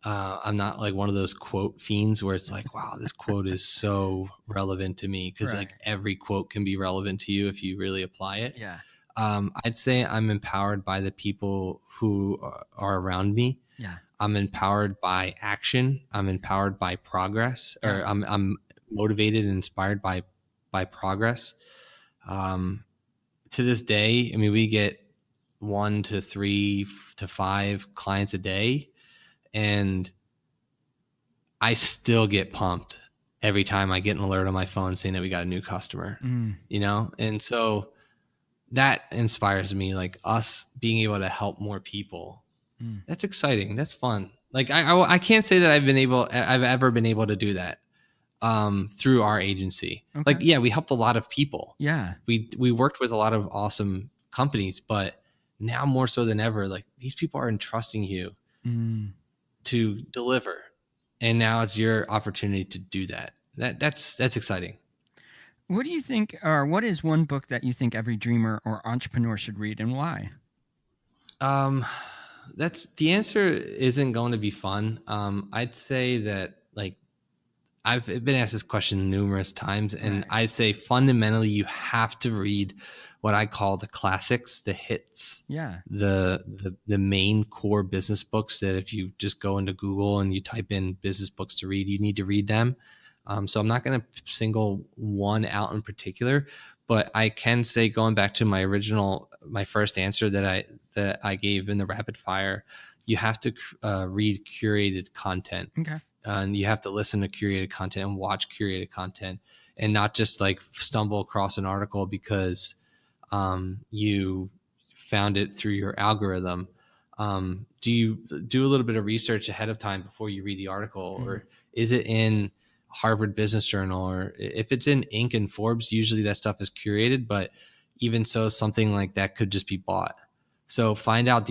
I'm not like one of those quote fiends where it's like, wow, this quote is so relevant to me, because like every quote can be relevant to you if you really apply it. Yeah. I'd say I'm empowered by the people who are around me. Yeah. I'm empowered by action. I'm empowered by progress, or I'm motivated and inspired by progress. To this day, I mean, we get 1 to 3 to 5 clients a day, and I still get pumped every time I get an alert on my phone saying that we got a new customer, And so that inspires me, like us being able to help more people. That's exciting. That's fun. Like I can't say that I've ever been able to do that through our agency. Like, yeah, we helped a lot of people. Yeah. We worked with a lot of awesome companies, but now more so than ever, like these people are entrusting you to deliver, and now it's your opportunity to do that. That's exciting. What do you think, or what is one book that you think every dreamer or entrepreneur should read, and why? That's the answer. Isn't going to be fun. I'd say that, like, I've been asked this question numerous times, and I'd say fundamentally you have to read what I call the classics, the hits, the main core business books that if you just go into Google and you type in business books to read, you need to read them. So I'm not going to single one out in particular, but I can say, going back to my first answer that I gave in the rapid fire, you have to read curated content. Okay. And you have to listen to curated content and watch curated content, and not just like stumble across an article because you found it through your algorithm. Do you do a little bit of research ahead of time before you read the article, or is it in Harvard Business Journal? Or if it's in Inc. and Forbes, usually that stuff is curated, but even so, something like that could just be bought. So find out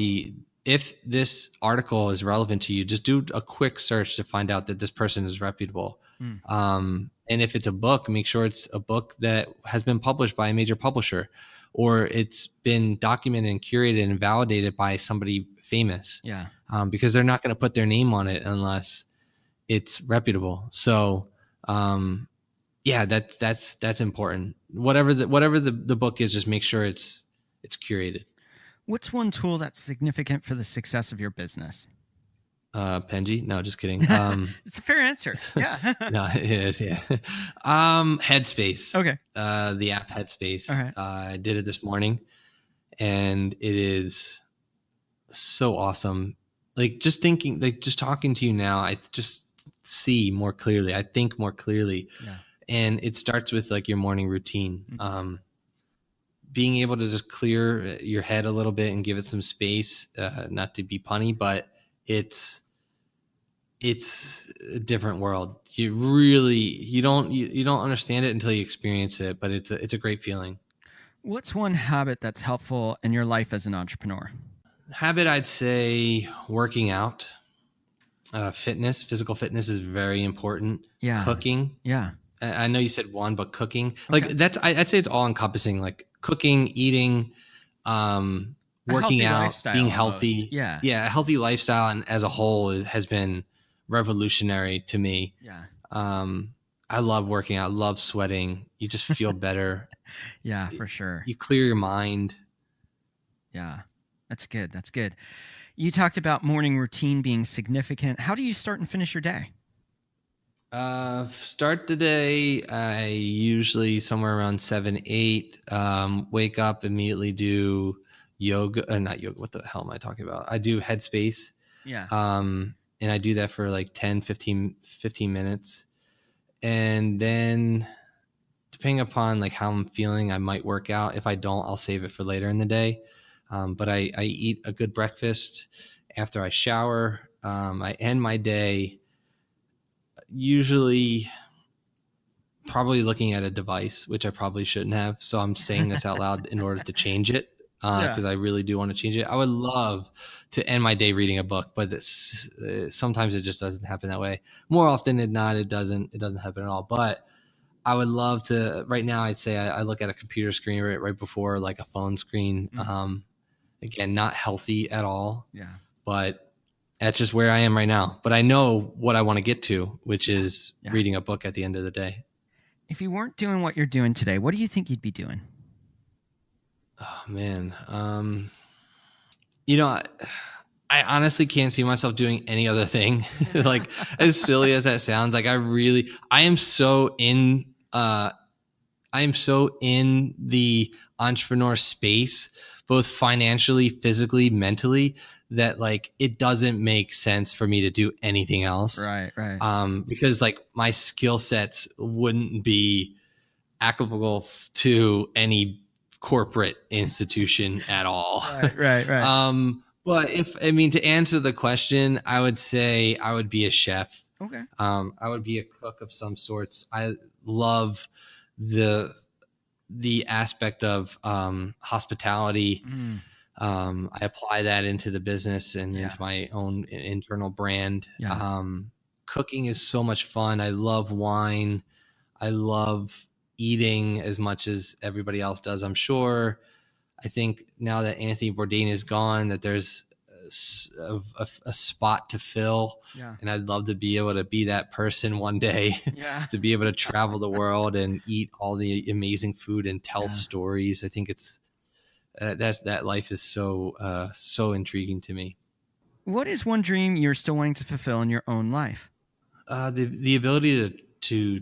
if this article is relevant to you, just do a quick search to find out that this person is reputable. And if it's a book, make sure it's a book that has been published by a major publisher, or it's been documented and curated and validated by somebody famous. Yeah. Because they're not going to put their name on it unless it's reputable. So, yeah, that's important. Whatever the book is, just make sure it's curated. What's one tool that's significant for the success of your business? Penji? No, just kidding. It's a fair answer. Yeah. No, it is. Yeah. Headspace. Okay. The app Headspace. All right. I did it this morning, and it is so awesome. Like, just talking to you now, I just see more clearly. I think more clearly. Yeah. And it starts with like your morning routine. Being able to just clear your head a little bit and give it some space, not to be punny, but it's it's a different world. You don't understand it until you experience it, but it's a great feeling. What's one habit that's helpful in your life as an entrepreneur? Habit, I'd say working out. Physical fitness is very important. Yeah. Cooking. Yeah. I know you said one, but cooking, Okay. like I'd say it's all encompassing, like cooking, eating, A working healthy out, lifestyle being almost. healthy. Yeah. Yeah. A healthy lifestyle, and as a whole, has been revolutionary to me. Yeah. Um, I love working out. I love sweating. You just feel better. Yeah, for sure. You clear your mind. Yeah. That's good. That's good. You talked about morning routine being significant. How do you start and finish your day? Start the day. I usually somewhere around 7, 8. Wake up, immediately do yoga, or not yoga. What the hell am I talking about? I do Headspace. Yeah. And I do that for like 10, 15 minutes. And then depending upon like how I'm feeling, I might work out. If I don't, I'll save it for later in the day. But I eat a good breakfast after I shower. I end my day usually probably looking at a device, which I probably shouldn't have. So I'm saying this out loud in order to change it, Yeah. because I really do want to change it. I would love to end my day reading a book, but sometimes it just doesn't happen that way. More often than not, it doesn't happen at all. But I would love to. Right now, I'd say I look at a computer screen right before like a phone screen. Again, not healthy at all. Yeah. But that's just where I am right now. But I know what I want to get to, which is reading a book at the end of the day. If you weren't doing what you're doing today, what do you think you'd be doing? Oh man. You know, I honestly can't see myself doing any other thing. Like, as silly as that sounds, like I am so in the entrepreneur space, both financially, physically, mentally, that like it doesn't make sense for me to do anything else. Right. Because like my skill sets wouldn't be applicable to any corporate institution at all. Right. But to answer the question, I would say I would be a chef. Okay. I would be a cook of some sorts. I love the aspect of hospitality. I apply that into the business and into my own internal brand. Yeah. Cooking is so much fun. I love wine. I love eating as much as everybody else does, I'm sure. I think now that Anthony Bourdain is gone, that there's a spot to fill. Yeah. And I'd love to be able to be that person one day. Yeah. To be able to travel the world and eat all the amazing food and tell stories. I think it's that life is so intriguing to me. What is one dream you're still wanting to fulfill in your own life? The ability to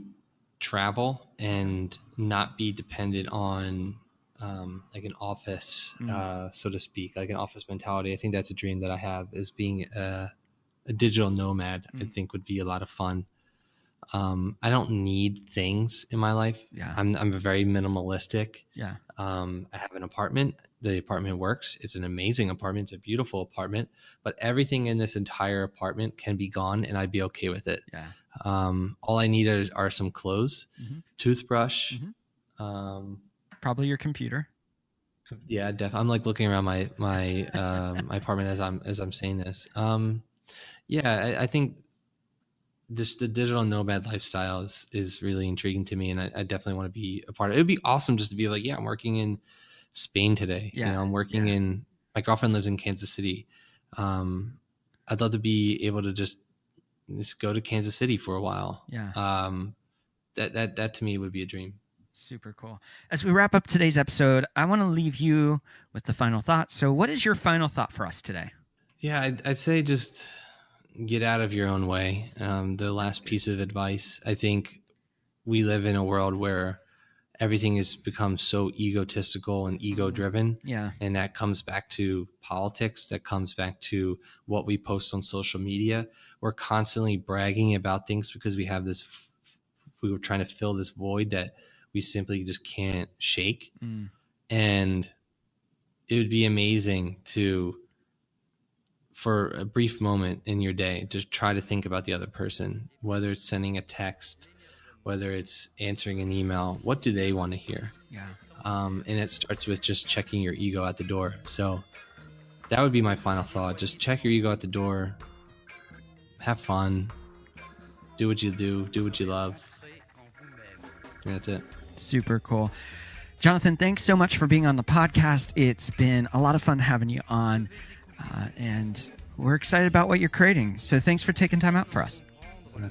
travel and not be dependent on like an office, so to speak, like an office mentality. I think that's a dream that I have, is being a digital nomad. I think would be a lot of fun. I don't need things in my life. Yeah. I'm very minimalistic. Yeah. I have an apartment. The apartment works. It's an amazing apartment. It's a beautiful apartment, but everything in this entire apartment can be gone and I'd be okay with it. Yeah. All I need are some clothes, toothbrush. Probably your computer. Yeah, definitely. I'm like looking around my my apartment as I'm saying this. I think the digital nomad lifestyle is really intriguing to me, and I definitely want to be a part of it. It would be awesome just to be like, I'm working in Spain today. Yeah. I'm working in, my girlfriend lives in Kansas City. I'd love to be able to just go to Kansas City for a while. Yeah. That to me would be a dream. Super cool. As we wrap up today's episode, I want to leave you with the final thought. So what is your final thought for us today? Yeah, I'd say just get out of your own way. The last piece of advice, I think we live in a world where everything has become so egotistical and ego driven. Yeah. And that comes back to politics. That comes back to what we post on social media. We're constantly bragging about things because we were trying to fill this void that we simply just can't shake. And it would be amazing to for a brief moment in your day, just try to think about the other person, whether it's sending a text, whether it's answering an email. What do they want to hear? Yeah. And it starts with just checking your ego at the door. So that would be my final thought. Just check your ego at the door. Have fun. Do what you do what you love. And that's it. Super cool. Johnathan, thanks so much for being on the podcast. It's been a lot of fun having you on, and we're excited about what you're creating. So thanks for taking time out for us.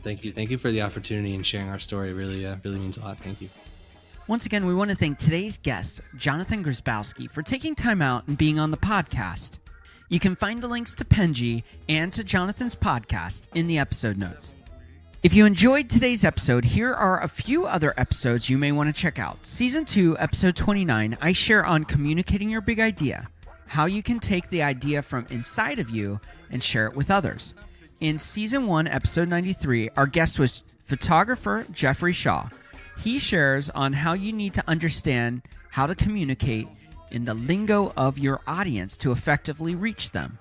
Thank you. Thank you for the opportunity and sharing our story. It really means a lot. Thank you. Once again, we want to thank today's guest, Johnathan Grzybowski, for taking time out and being on the podcast. You can find the links to Penji and to Jonathan's podcast in the episode notes. If you enjoyed today's episode, here are a few other episodes you may want to check out. Season 2, episode 29, I share on communicating your big idea, how you can take the idea from inside of you and share it with others. In Season 1, episode 93, our guest was photographer Jeffrey Shaw. He shares on how you need to understand how to communicate in the lingo of your audience to effectively reach them.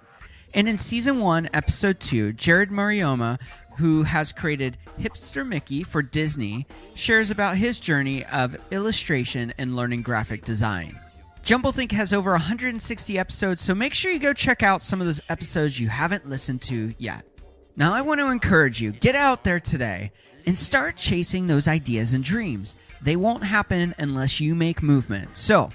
And in Season 1, Episode 2, Jared Marioma, who has created Hipster Mickey for Disney, shares about his journey of illustration and learning graphic design. Jumblethink has over 160 episodes, so make sure you go check out some of those episodes you haven't listened to yet. Now, I want to encourage you, get out there today and start chasing those ideas and dreams. They won't happen unless you make movement. So,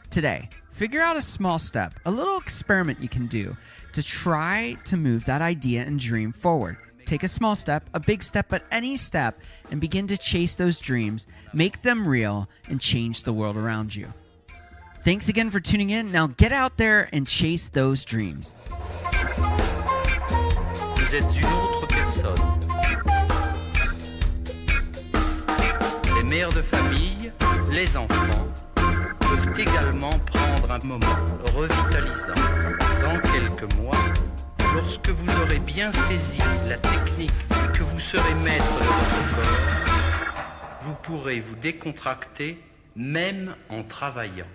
today, figure out a small step, a little experiment you can do to try to move that idea and dream forward. Take a small step, a big step, but any step, and begin to chase those dreams, make them real, and change the world around you. Thanks again for tuning in. Now get out there and chase those dreams. Vous êtes une autre personne. Les mères de famille, les enfants, peuvent également prendre un moment revitalisant. Dans quelques mois, lorsque vous aurez bien saisi la technique et que vous serez maître de votre corps, vous pourrez vous décontracter même en travaillant.